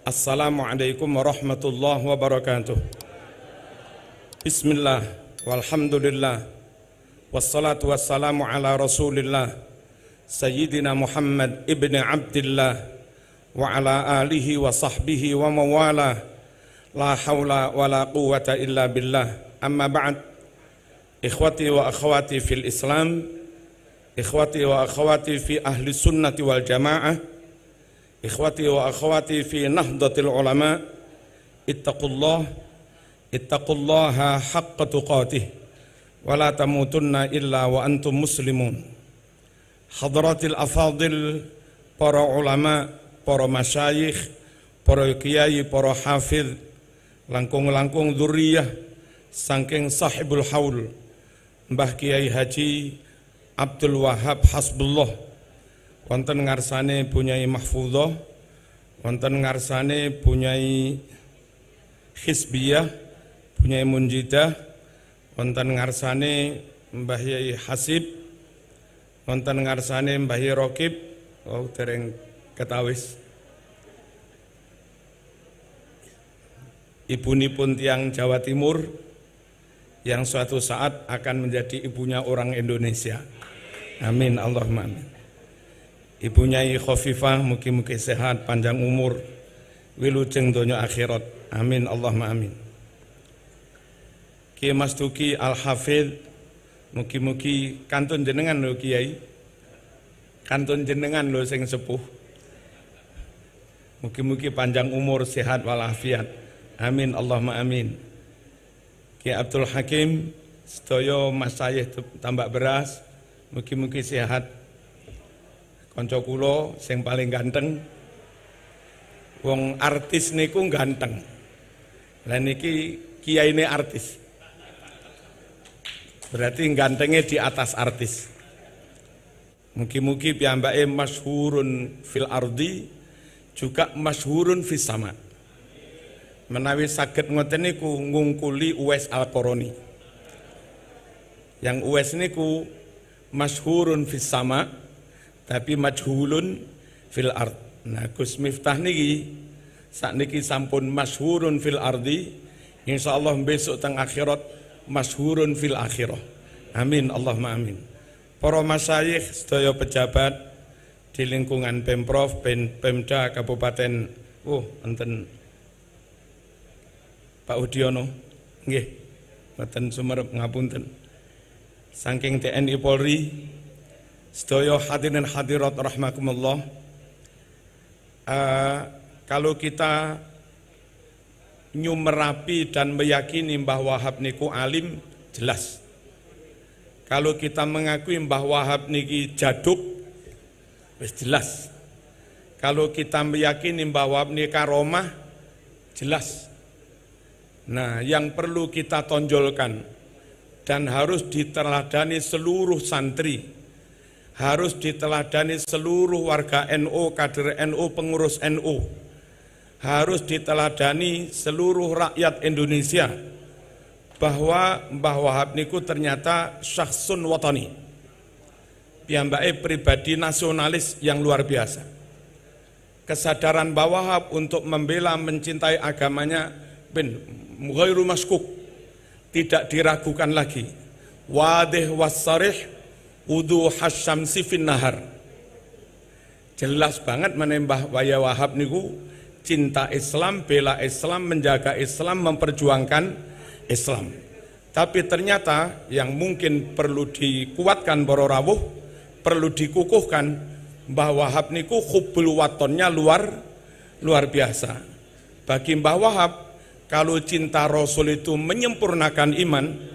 Assalamualaikum warahmatullahi wabarakatuh. Bismillah, walhamdulillah, wassalatu wassalamu ala rasulillah Sayyidina Muhammad ibn Abdillah wa ala alihi wa sahbihi wa mawala. La hawla wa la quwwata illa billah. Amma ba'd. Ikhwati wa akhwati fil Islam, ikhwati wa akhwati fi ahli sunnati wal jamaah, ikhwati wa akhwati fi nahdlatil ulama, ittaqullaha haqqa tuqatih wa la tamutunna illa wa antum muslimun. Hadratil afadil, para ulama, para masyayikh, para kiai, para hafidh, langkung-langkung dzurriyyah saking sahibul haul Mbah Kiai Haji Abdul Wahab Hasbullah, wonten ngarsane Bunyai Mahfudhah, wonten ngarsane Bunyai Hizbiyah, Bunyai Munjidah, wonten ngarsane Mbah Yai Hasib, wonten ngarsane Mbah Yai Raqib, dereng ketawis. Ibunipun tiang Jawa Timur yang suatu saat akan menjadi ibunya orang Indonesia. Amin, Allahumma amin. Ibunya Khofifah, mugi-mugi sehat, panjang umur, wilujeng donya akhirat. Amin, Allahumma amin. Kiai Mas Duki Al-Hafidh, mugi-mugi kantun jenengan lho Kiai, kantun jenengan lho sing sepuh, mugi-mugi panjang umur, sehat walafiat. Amin, Allahumma amin. Kiai Abdul Hakim, sedaya masayih tambak beras, mugi-mugi sehat. Kanca kula sing paling ganteng, wong artis niku ganteng. Lah niki kiyaine artis. Berarti gantengnya di atas artis. Mugi-mugi piyambake masyhurun fil ardi, juga masyhurun fis sama. Menawi saged ngoten niku ngungkuli Uwais Al-Qarani. Yang Uwais niku masyhurun fis sama tapi majhulun fil ard. Nah, Gus Miftah niki sakniki sampun masyhurun fil ardi, insyaallah besok teng akhirat masyhurun fil akhirah. Amin, Allahumma amin. Para masyayikh, sedaya pejabat di lingkungan Pemprov, Pemda Kabupaten enten Pak Udiono, nggih, mboten Sumerep ngapunten. Saking TNI Polri, sedaya hadirin hadirat rahimakumullah. Kalau kita nyumerapi dan meyakini Mbah Wahab niku alim, jelas. Kalau kita mengakui Mbah Wahab niki jaduk, wis jelas. Kalau kita meyakini Mbah Wahab niki karomah, jelas. Nah, yang perlu kita tonjolkan dan harus diteladani seluruh santri, harus diteladani seluruh warga NU, kader NU, pengurus NU, harus diteladani seluruh rakyat Indonesia bahwa Mbah Wahab niku ternyata syakhsun watani, piyambake pribadi nasionalis yang luar biasa. Kesadaran Mbah Wahab untuk membela, mencintai agamanya ghairu maskuk, tidak diragukan lagi. Wadih wassarih wudu hasyamsi fin nahar. Jelas banget menembah Waya Wahab niku cinta Islam, bela Islam, menjaga Islam, memperjuangkan Islam. Tapi ternyata yang mungkin perlu dikuatkan para rawuh, perlu dikukuhkan, Mbah Wahab niku hubbul watonnya luar biasa. Bagi Mbah Wahab, kalau cinta Rasul itu menyempurnakan iman,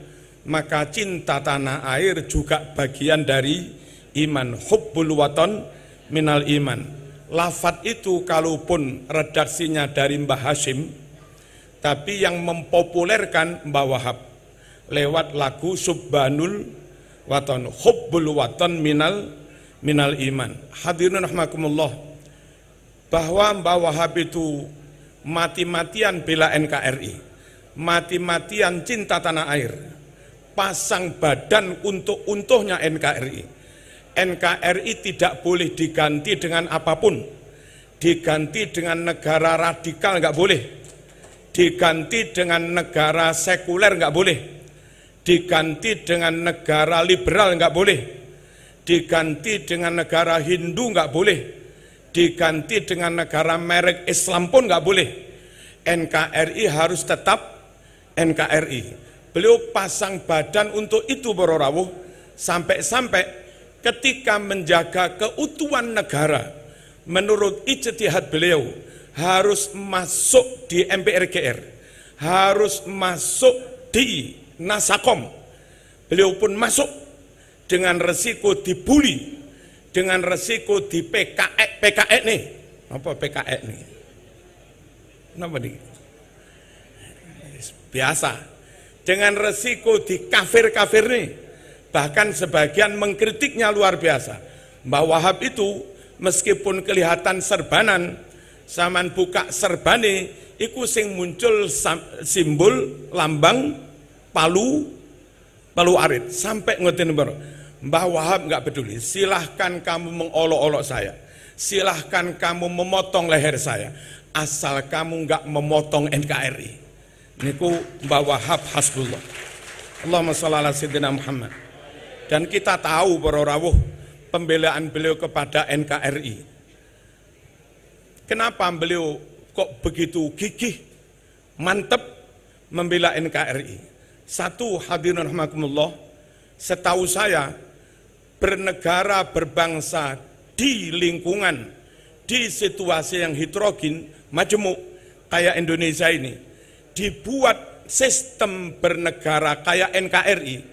maka cinta tanah air juga bagian dari iman. Hubbul waton minal iman. Lafat itu kalaupun redaksinya dari Mbah Hashim, tapi yang mempopulerkan Mbah Wahab lewat lagu Subhanul Waton, Hubbul waton minal iman. Hadirin rahimakumullah, bahwa Mbah Wahab itu mati-matian bela NKRI, mati-matian cinta tanah air, pasang badan untuk untuhnya NKRI. NKRI tidak boleh diganti dengan apapun, diganti dengan negara radikal nggak boleh, diganti dengan negara sekuler nggak boleh, diganti dengan negara liberal nggak boleh, diganti dengan negara Hindu nggak boleh, diganti dengan negara merek Islam pun nggak boleh. NKRI harus tetap NKRI. Beliau pasang badan untuk itu para rawuh, sampai-sampai ketika menjaga keutuhan negara, menurut ijtihad beliau harus masuk di MPRGR, harus masuk di Nasakom. Beliau pun masuk dengan resiko dibully, dengan resiko di PKE nih. Apa PKE nih? Kenapa nih? Biasa. Dengan resiko di kafir-kafir nih. Bahkan sebagian mengkritiknya luar biasa. Mbah Wahab itu meskipun kelihatan serbanan, zaman buka serbane, iku sing muncul simbol lambang palu arit. Sampai ngoten baru. Mbah Wahab nggak peduli, silahkan kamu mengolok-olok saya, silahkan kamu memotong leher saya, asal kamu nggak memotong NKRI. Niku Mbah Wahab hasbullah. Allahumma shalli ala sayyidina Muhammad. Dan kita tahu para rawuh pembelaan beliau kepada NKRI. Kenapa beliau kok begitu gigih, mantep membela NKRI? Satu, hadirin rahimakumullah, setahu saya bernegara berbangsa di lingkungan, di situasi yang heterogen, majemuk kayak Indonesia ini, dibuat sistem bernegara kayak NKRI,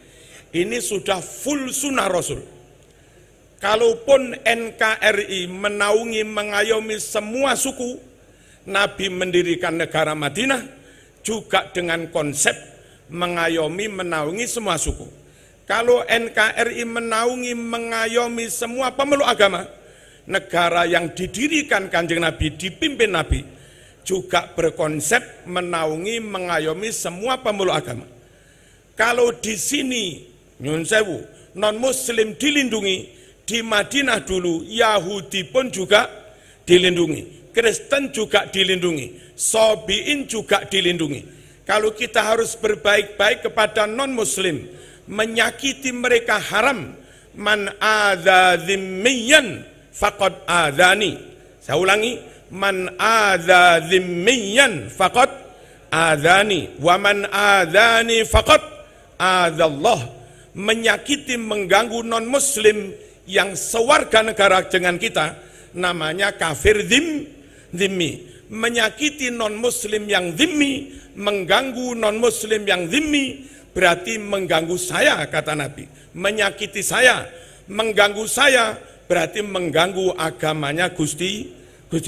ini sudah full sunnah Rasul. Kalaupun NKRI menaungi mengayomi semua suku, Nabi mendirikan negara Madinah juga dengan konsep mengayomi menaungi semua suku. Kalau NKRI menaungi mengayomi semua pemeluk agama, negara yang didirikan Kanjeng Nabi, dipimpin Nabi, juga berkonsep menaungi mengayomi semua pemeluk agama. Kalau di sini nyun sewu non muslim dilindungi, di Madinah dulu Yahudi pun juga dilindungi, Kristen juga dilindungi, Sobiin juga dilindungi. Kalau kita harus berbaik-baik kepada non muslim, menyakiti mereka haram. Man adza dzimmiyan faqad adzani. Saya ulangi, man adza dzimmiyan faqad adzani wa man adzani faqad adzallah. Menyakiti, mengganggu non muslim yang sewarga negara dengan kita namanya kafir dzimmi. Menyakiti non muslim yang dzimmi, mengganggu non muslim yang dzimmi, berarti mengganggu saya, kata Nabi. Menyakiti saya, mengganggu saya, berarti mengganggu agamanya Gusti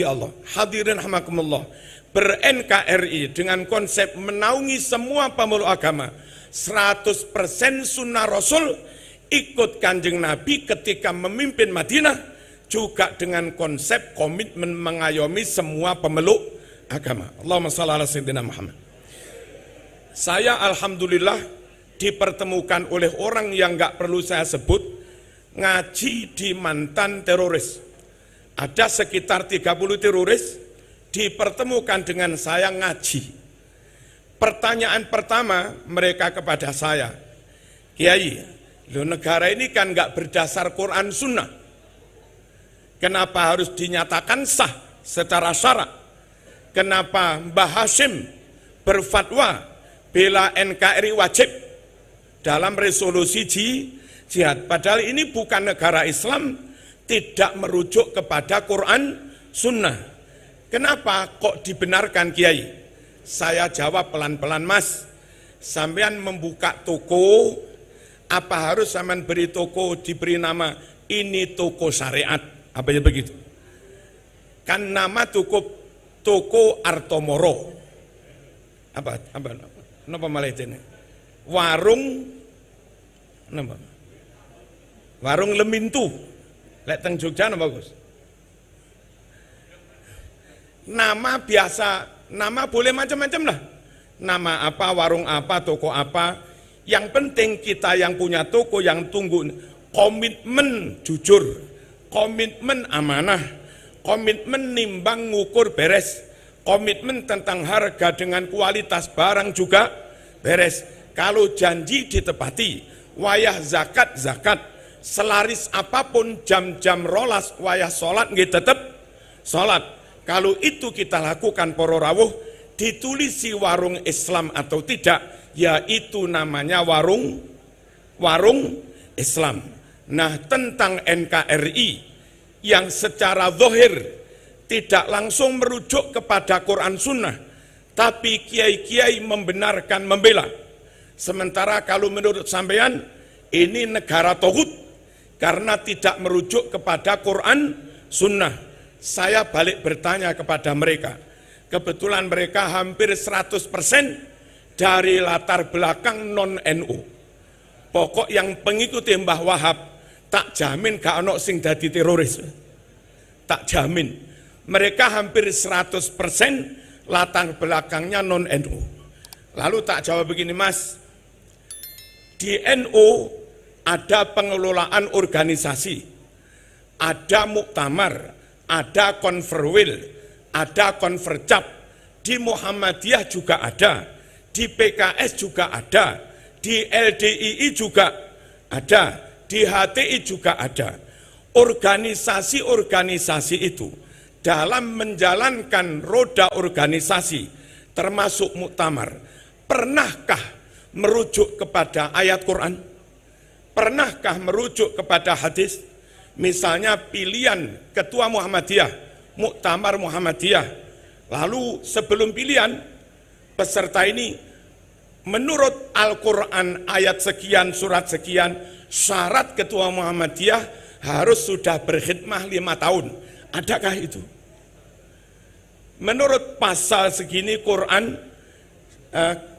Allah. Hadirin rahimakumullah, ber-NKRI dengan konsep menaungi semua pemeluk agama, 100% sunnah Rasul, ikut Kanjeng Nabi ketika memimpin Madinah, juga dengan konsep komitmen mengayomi semua pemeluk agama. Allahumma shalli ala sayyidina Muhammad. Saya alhamdulillah dipertemukan oleh orang yang nggak perlu saya sebut, ngaji di mantan teroris. Ada sekitar 30 teroris dipertemukan dengan saya ngaji. Pertanyaan pertama mereka kepada saya, Kiai, lo negara ini kan nggak berdasar Quran Sunnah, kenapa harus dinyatakan sah secara syarak? Kenapa Mbah Hashim berfatwa bela NKRI wajib dalam resolusi jihad? Padahal ini bukan negara Islam, tidak merujuk kepada Quran Sunnah. Kenapa kok dibenarkan, Kiai? Saya jawab pelan-pelan, Mas. Sampean membuka toko, apa harus sampean beri toko diberi nama ini toko syariat? Apa ya begitu? Kan nama toko Artomoro. Apa malah ini? Warung napa? Warung Lemintu. Lek teng Jogja napa, Gus? Nama biasa, nama boleh macam-macam lah. Nama apa, warung apa, toko apa. Yang penting kita yang punya toko, yang tunggu komitmen jujur, komitmen amanah, komitmen nimbang ngukur beres, komitmen tentang harga dengan kualitas barang juga beres. Kalau janji ditepati, wayah zakat, selaris apapun jam-jam rolas wayah sholat nggih tetep sholat. Kalau itu kita lakukan para rawuh, ditulisi warung Islam atau tidak, yaitu namanya warung Islam. Nah, tentang NKRI yang secara zahir tidak langsung merujuk kepada Quran Sunnah, tapi kiai-kiai membenarkan membela. Sementara kalau menurut sampean ini negara tauhid karena tidak merujuk kepada Quran Sunnah. Saya balik bertanya kepada mereka. Kebetulan mereka hampir 100% dari latar belakang non-NU. Pokok yang pengikuti Mbah Wahab, tak jamin gak ono sing dadi teroris. Tak jamin. Mereka hampir 100% latar belakangnya non-NU. Lalu tak jawab begini, Mas. Di NU ada pengelolaan organisasi, ada muktamar, ada konferwil, ada konfercap. Di Muhammadiyah juga ada, di PKS juga ada, di LDII juga ada, di HTI juga ada. Organisasi-organisasi itu dalam menjalankan roda organisasi termasuk muktamar, pernahkah merujuk kepada ayat Quran? Pernahkah merujuk kepada hadis? Misalnya pilihan ketua Muhammadiyah, muktamar Muhammadiyah, lalu sebelum pilihan peserta ini menurut Al-Quran ayat sekian, surat sekian, syarat ketua Muhammadiyah harus sudah berkhidmah 5 tahun. Adakah itu? Menurut pasal segini Quran,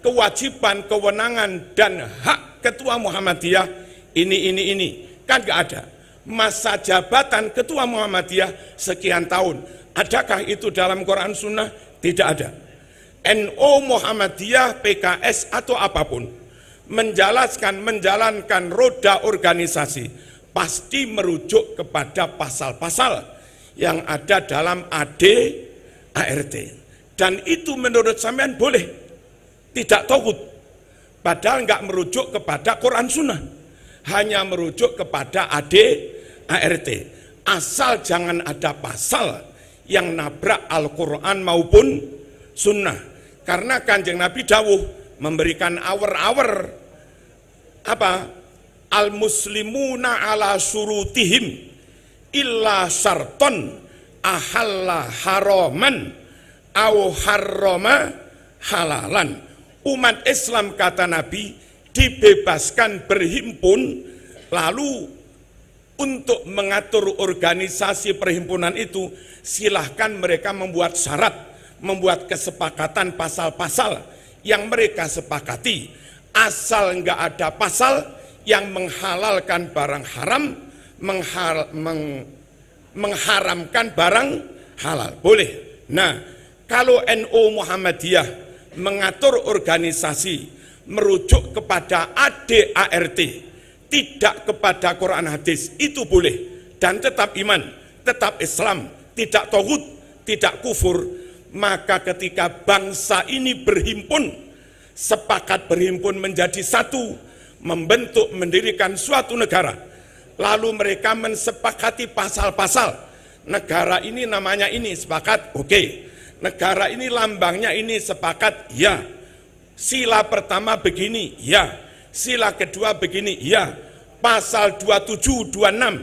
kewajiban, kewenangan, dan hak ketua Muhammadiyah ini. Kan gak ada. Masa jabatan ketua Muhammadiyah sekian tahun. Adakah itu dalam Quran Sunnah? Tidak ada. NU, Muhammadiyah, PKS, atau apapun menjalankan roda organisasi pasti merujuk kepada pasal-pasal yang ada dalam ADART. Dan itu menurut sampean boleh, tidak tauhid. Padahal nggak merujuk kepada Quran Sunnah, hanya merujuk kepada ADART. Asal jangan ada pasal yang nabrak Al-Quran maupun Sunnah. Karena Kanjeng Nabi dawuh memberikan awar-awar apa? Al-muslimuna ala surutihim illa syarton ahalla haraman au harrama halalan. Umat Islam, kata Nabi, dibebaskan berhimpun, lalu untuk mengatur organisasi perhimpunan itu silahkan mereka membuat syarat, membuat kesepakatan pasal-pasal yang mereka sepakati. Asal nggak ada pasal yang menghalalkan barang haram, mengharamkan barang halal, boleh. Nah, kalau NU Muhammadiyah mengatur organisasi merujuk kepada ADART, tidak kepada Quran hadis, itu boleh. Dan tetap iman, tetap Islam, tidak tauhid, tidak kufur. Maka ketika bangsa ini berhimpun, sepakat berhimpun menjadi satu, membentuk, mendirikan suatu negara, lalu mereka mensepakati pasal-pasal. Negara ini namanya ini, sepakat, oke. Negara ini lambangnya ini, sepakat, ya. Sila pertama begini, ya. Sila kedua begini, ya. Pasal 27, 26,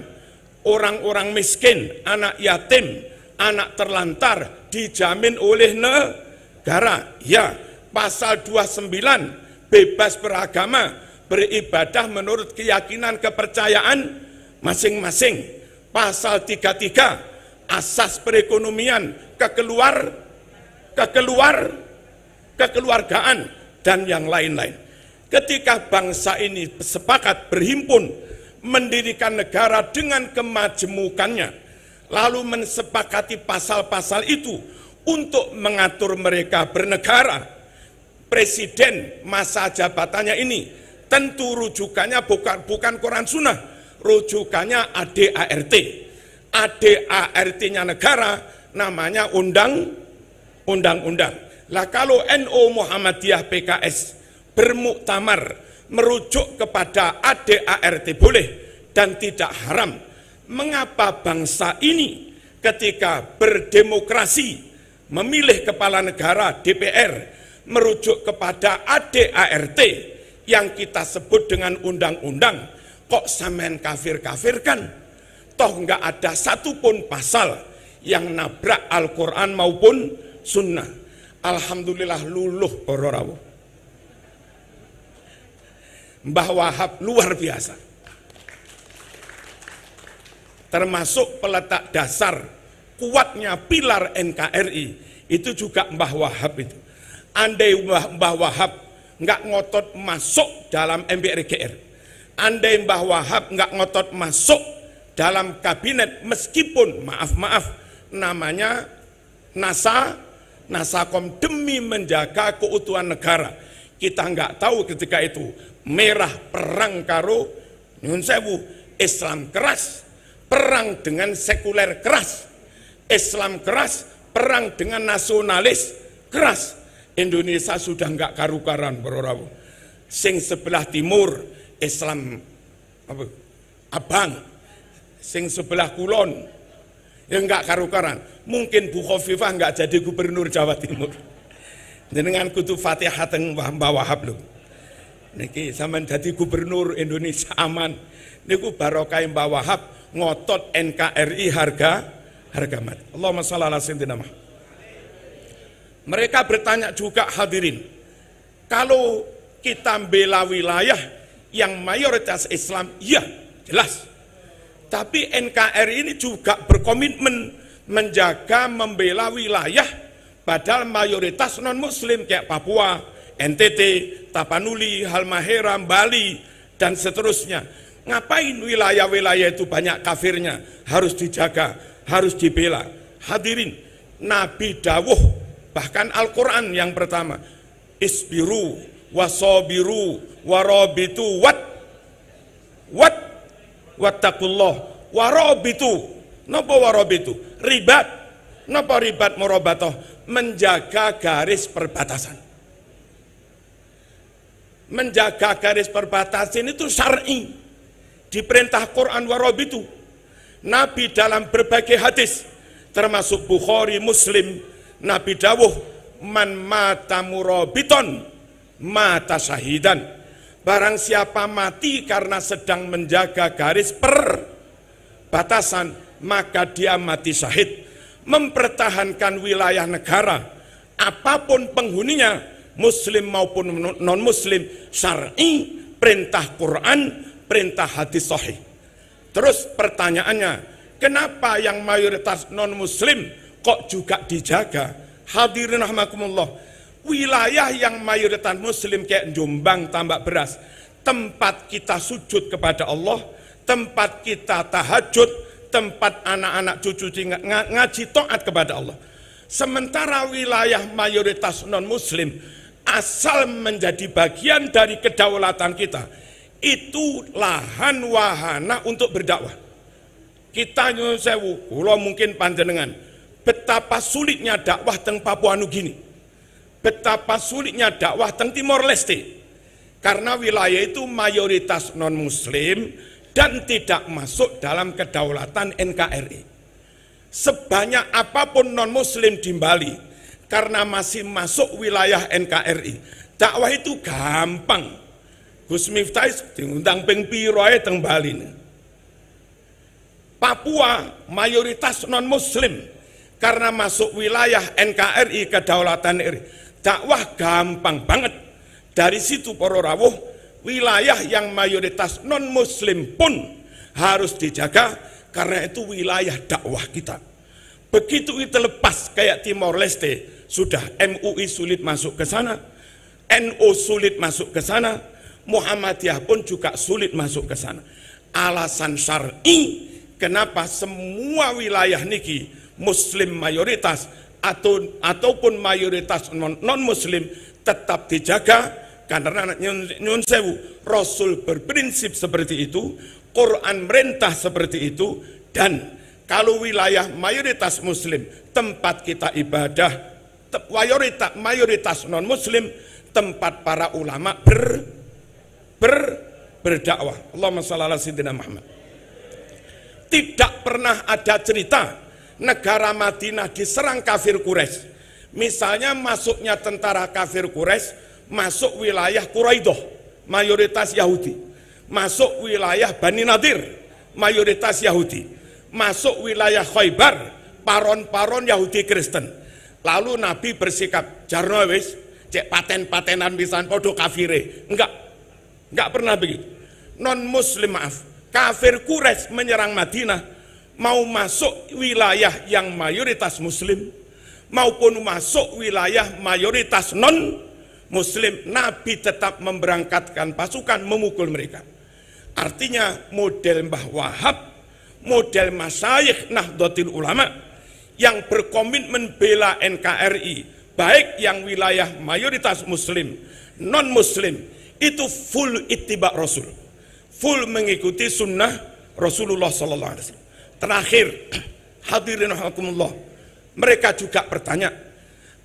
orang-orang miskin, anak yatim, anak terlantar dijamin oleh negara, ya. Pasal 29, bebas beragama, beribadah menurut keyakinan kepercayaan masing-masing. Pasal 33, asas perekonomian, kekeluargaan, dan yang lain-lain. Ketika bangsa ini sepakat berhimpun, mendirikan negara dengan kemajemukannya, lalu mensepakati pasal-pasal itu untuk mengatur mereka bernegara, presiden masa jabatannya ini tentu rujukannya bukan Quran Sunnah, rujukannya ADART. ADART-nya negara namanya undang-undang. Lah kalau NU Muhammadiyah PKS bermuktamar merujuk kepada ADART boleh dan tidak haram, mengapa bangsa ini ketika berdemokrasi memilih kepala negara DPR merujuk kepada ADART yang kita sebut dengan undang-undang, kok sampean kafir-kafirkan? Toh nggak ada satupun pasal yang nabrak Al-Quran maupun Sunnah. Alhamdulillah luluh para rawuh. Mbah Wahab luar biasa. Termasuk peletak dasar kuatnya pilar NKRI itu juga Mbah Wahab itu. Andai Mbah Wahab nggak ngotot masuk dalam MPRGR, andai Mbah Wahab nggak ngotot masuk dalam kabinet, meskipun maaf namanya Nasakom demi menjaga keutuhan negara, kita nggak tahu ketika itu merah perang karo nyun sewu Islam keras, perang dengan sekuler keras, Islam keras, perang dengan nasionalis keras. Indonesia sudah nggak karu-karan bro. Sing sebelah timur Islam abang, sing sebelah kulon yang nggak karu-karan. Mungkin Bu Khofifah nggak jadi gubernur Jawa Timur. Dengan kutu Fatihah teng Mbah Wahab lho. Niki sampean dadi gubernur Indonesia aman. Niku barokah Mbah Wahab ngotot NKRI harga mati. Allahumma shalli ala sayyidina Muhammad. Mereka bertanya juga hadirin, kalau kita bela wilayah yang mayoritas Islam, ya jelas. Tapi NKRI ini juga berkomitmen menjaga membela wilayah padahal mayoritas non-muslim kayak Papua, NTT, Tapanuli, Halmahera, Bali, dan seterusnya. Ngapain wilayah-wilayah itu banyak kafirnya? Harus dijaga, harus dibela. Hadirin, Nabi dawuh, bahkan Al-Quran yang pertama, isbiru, wasobiru, warobitu, wattaqullah, warobitu. Napa warobitu? Ribat. Napa ribat murabatoh? Menjaga garis perbatasan. Menjaga garis perbatasan itu syar'i. Diperintah Quran warobitu. Nabi dalam berbagai hadis, termasuk Bukhari, Muslim, Nabi dawuh, man mata murabiton mata syahidan. Barang siapa mati karena sedang menjaga garis perbatasan, maka dia mati syahid. Mempertahankan wilayah negara, apapun penghuninya, muslim maupun non-muslim, syar'i, perintah Quran, perintah hadis sahih. Terus pertanyaannya, kenapa yang mayoritas non-muslim kok juga dijaga? Hadirin rahimakumullah, wilayah yang mayoritas muslim kayak Jombang, Tambak Beras, tempat kita sujud kepada Allah, tempat kita tahajud, tempat anak-anak cucu ngaji taat kepada Allah. Sementara wilayah mayoritas non-muslim asal menjadi bagian dari kedaulatan kita, itu lahan wahana untuk berdakwah. Kita nyuwun sewu, kula mungkin panjenengan, betapa sulitnya dakwah teng Papua Nugini, betapa sulitnya dakwah teng Timor Leste, karena wilayah itu mayoritas non-muslim dan tidak masuk dalam kedaulatan NKRI. Sebanyak apapun non-muslim di Bali, karena masih masuk wilayah NKRI, dakwah itu gampang. Gus Miftah diundang ping piro ae teng Bali. Papua mayoritas non-muslim, karena masuk wilayah NKRI, kedaulatan RI, dakwah gampang banget. Dari situ para rawuh, wilayah yang mayoritas non-muslim pun harus dijaga, karena itu wilayah dakwah kita. Begitu itu lepas kayak Timor Leste, sudah MUI sulit masuk ke sana, NU sulit masuk ke sana, Muhammadiyah pun juga sulit masuk ke sana. Alasan syar'i kenapa semua wilayah niki muslim mayoritas ataupun mayoritas non-muslim tetap dijaga, karena nyun sewu, Rasul berprinsip seperti itu, Quran merintah seperti itu, dan Kalau wilayah mayoritas muslim, tempat kita ibadah, mayoritas non muslim, tempat para ulama berdakwah. Allahumma shalli ala sayyidina Muhammad. Tidak pernah ada cerita negara Madinah diserang kafir Quraisy. Misalnya masuknya tentara kafir Quraisy masuk wilayah Quraidah, mayoritas Yahudi. Masuk wilayah Bani Nadir, mayoritas Yahudi. Masuk wilayah Khaybar, paron-paron Yahudi Kristen. Lalu Nabi bersikap, jarno wis, cek paten-patenan pisan podo kafire. Enggak pernah begitu. Non muslim maaf, kafir Quraisy menyerang Madinah, mau masuk wilayah yang mayoritas muslim maupun masuk wilayah mayoritas non muslim, Nabi tetap memberangkatkan pasukan memukul mereka. Artinya model Mbah Wahab, model masyayikh Nahdlatul Ulama yang berkomitmen bela NKRI, baik yang wilayah mayoritas muslim, non muslim, itu full ittiba Rasul, full mengikuti sunnah Rasulullah sallallahu alaihi wasallam. Terakhir, hadirin rahimakumullah, mereka juga bertanya,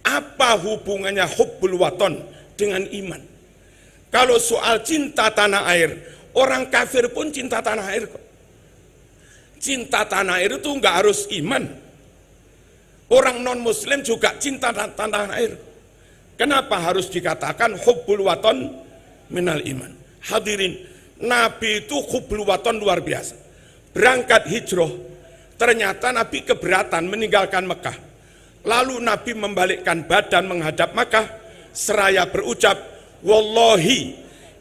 apa hubungannya hubbul waton dengan iman? Kalau soal cinta tanah air, orang kafir pun cinta tanah air kok. Cinta tanah air itu enggak harus iman. Orang non muslim juga cinta tanah air. Kenapa harus dikatakan hubbul waton minal iman? Hadirin, Nabi itu hubbul waton luar biasa. Berangkat hijrah, ternyata Nabi keberatan meninggalkan Mekah. Lalu Nabi membalikkan badan menghadap Mekah seraya berucap, wallahi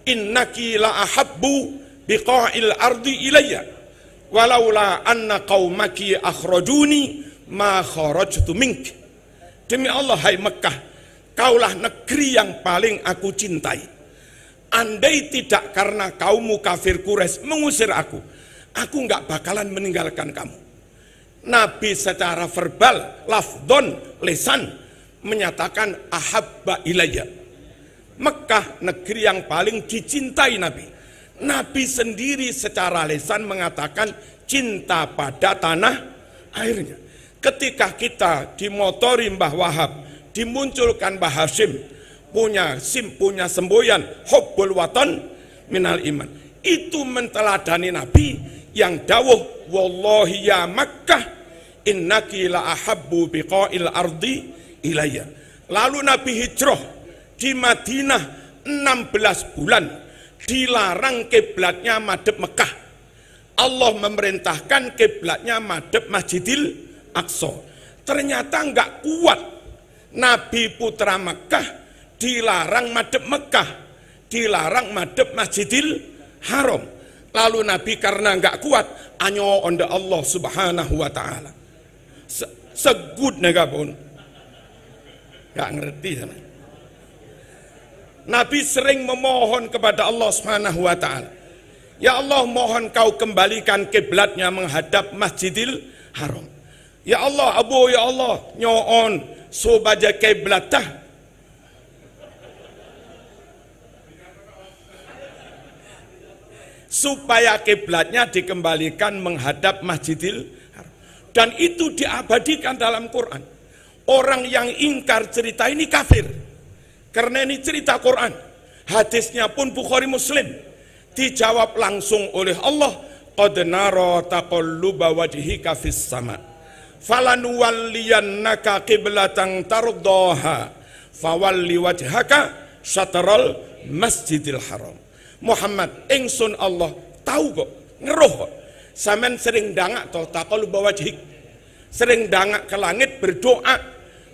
innaki la ahabbu biqa'il ardi ilayya walaula anna qaumaki akhrajuni ma kharajtu mink. Demi Allah, hai Mekah, kaulah negeri yang paling aku cintai. Andai tidak karena kaummu kafir Quraisy mengusir aku enggak bakalan meninggalkan kamu. Nabi secara verbal, lafdon, lisan menyatakan ahabba ilayya. Mekah negeri yang paling dicintai Nabi. Nabi sendiri secara lisan mengatakan cinta pada tanah airnya. Ketika kita dimotori Mbah Wahab, dimunculkan Mbah Hashim, punya semboyan hubbul waton minal iman, itu menteladani Nabi yang dawuh, wallahi ya Makkah innaki la ahabbu biqa'il ardi ilayya. Lalu Nabi hijrah di Madinah 16 bulan, dilarang kiblatnya madhep Mekah. Allah memerintahkan kiblatnya madhep Masjidil Aqsa. Ternyata enggak kuat. Nabi putra Mekah dilarang madhep Mekah, dilarang madhep Masjidil Haram. Lalu Nabi karena enggak kuat, anyo onda Allah subhanahu wa ta'ala. Segud negapun. Enggak ngerti sana. Nabi sering memohon kepada Allah subhanahu wa ta'ala, ya Allah, mohon kau kembalikan kiblatnya menghadap Masjidil Haram. Ya Allah, ya Allah, nyoon sobaja kiblatah supaya kiblatnya dikembalikan menghadap Masjidil Haram. Dan itu diabadikan dalam Quran. Orang yang ingkar cerita ini kafir, karena ini cerita Quran. Hadisnya pun Bukhari Muslim. Dijawab langsung oleh Allah, qad nara taqalluba wajhika fis sama falanuwalliyannaka qiblatan tardaha fawalli wajhaka syatral Masjidil Haram. Muhammad, ingsun Allah tahu kok, ngeruh kok, sampean sering dangak toh taqalluba wajhik, sering dangak ke langit berdoa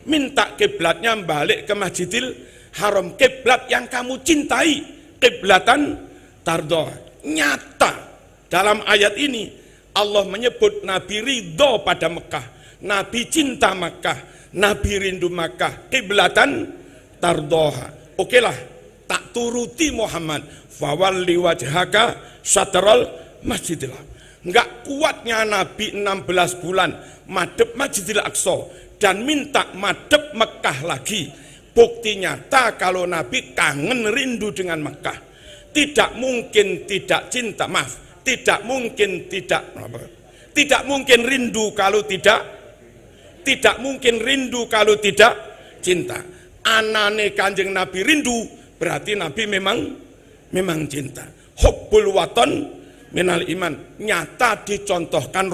minta kiblatnya balik ke Masjidil Haram, kiblat yang kamu cintai, kiblatan tardoha. Nyata dalam ayat ini Allah menyebut Nabi ridho pada Mekah, Nabi cinta Mekah, Nabi rindu Mekah, kiblatan tardoha. Oke lah, tak turuti Muhammad, fawalli wajhaka syatral Masjidil Haram. Enggak kuatnya Nabi 16 bulan madhep Masjidil Aqsa dan minta madhep Mekah lagi. Bukti nyata kalau Nabi kangen rindu dengan Mekah. Tidak mungkin tidak cinta, maaf, tidak mungkin tidak Tidak mungkin rindu kalau tidak mungkin rindu kalau tidak cinta. Anane Kanjeng Nabi rindu, berarti Nabi memang cinta. Hubbul waton minal iman, nyata dicontohkan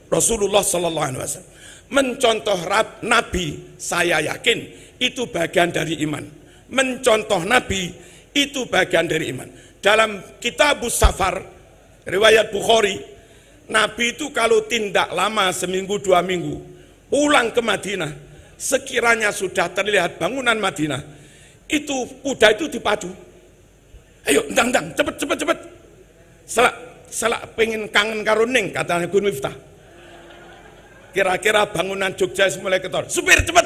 Rasulullah sallallahu alaihi wasallam. Mencontoh Nabi, saya yakin itu bagian dari iman. Mencontoh Nabi itu bagian dari iman. Dalam Kitabus Safar riwayat Bukhari, Nabi itu kalau tindak lama seminggu 2 minggu pulang ke Madinah, sekiranya sudah terlihat bangunan Madinah, itu kuda itu dipacu. Ayo, ndang, cepet. Selak pengen kangen karo ning, katanya Gun Miftah. Kira-kira bangunan Jogja mulai ketor. Supir cepet.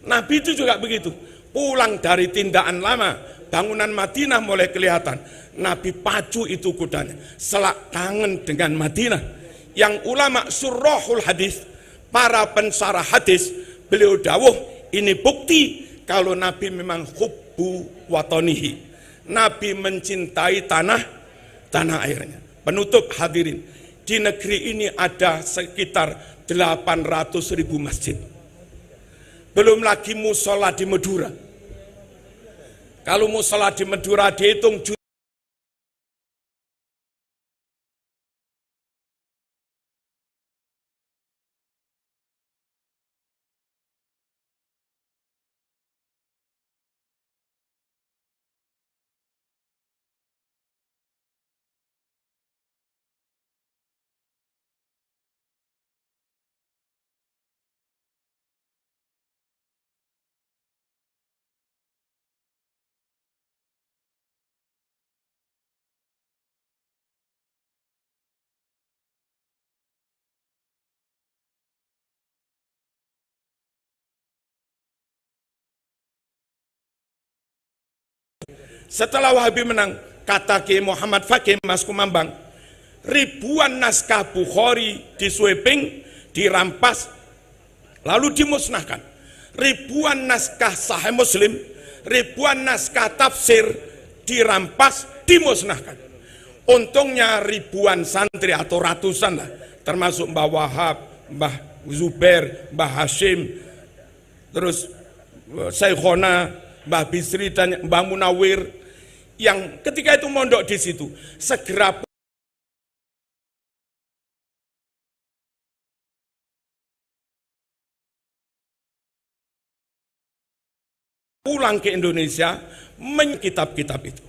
Nabi itu juga begitu. Pulang dari tindakan lama, bangunan Madinah mulai kelihatan. Nabi pacu itu kudanya. Selak kangen dengan Madinah. Yang ulama surahul hadis, para pensarah hadis, beliau dawuh ini bukti kalau Nabi memang hubbu watonihi. Nabi mencintai tanah airnya. Penutup hadirin, di negeri ini ada sekitar 800.000 masjid. Belum lagi musola di Madura. Kalau musola di Madura dihitung setelah Wahabi menang, kata Kiai Muhammad Fakih Mas Kumambang, ribuan naskah Bukhari disweeping, dirampas, lalu dimusnahkan. Ribuan naskah Sahih Muslim, ribuan naskah tafsir dirampas, dimusnahkan. Untungnya ribuan santri atau ratusan lah, termasuk Mbah Wahab, Mbah Zubair, Mbah Hashim, terus Syekhona, Mbah Bisri dan Mbah Munawir, yang ketika itu mondok di situ segera pulang ke Indonesia kitab-kitab itu.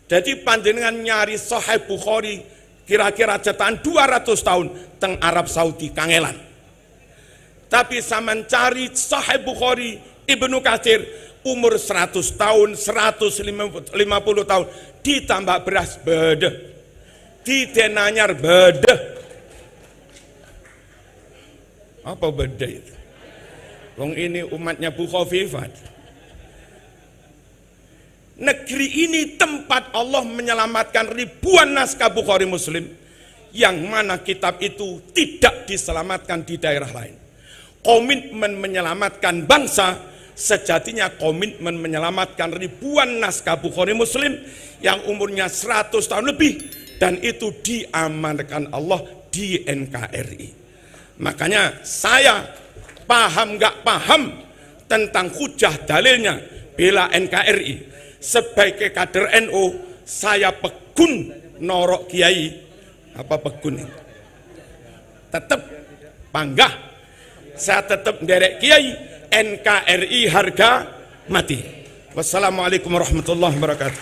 Jadi panjenengan nyari Sahih Bukhari kira-kira cetakan 200 tahun teng Arab Saudi kangelan. Tapi sama cari Sahih Bukhari Ibnu Katsir umur 100 tahun, 150 tahun, ditambah beras bedeh, didenanyar bedeh. Apa bedeh itu? Wong ini umatnya Bu Khofifat. Negeri ini tempat Allah menyelamatkan ribuan naskah Bukhari Muslim, yang mana kitab itu tidak diselamatkan di daerah lain. Komitmen menyelamatkan bangsa, sejatinya komitmen menyelamatkan ribuan naskah Bukhari Muslim yang umurnya 100 tahun lebih, dan itu diamankan Allah di NKRI. Makanya saya paham gak paham tentang hujah dalilnya bela NKRI, sebagai kader NU saya pegun norok kiai apa pegun itu tetap panggah, saya tetap derek kiai. NKRI harga mati. Wassalamualaikum warahmatullahi wabarakatuh.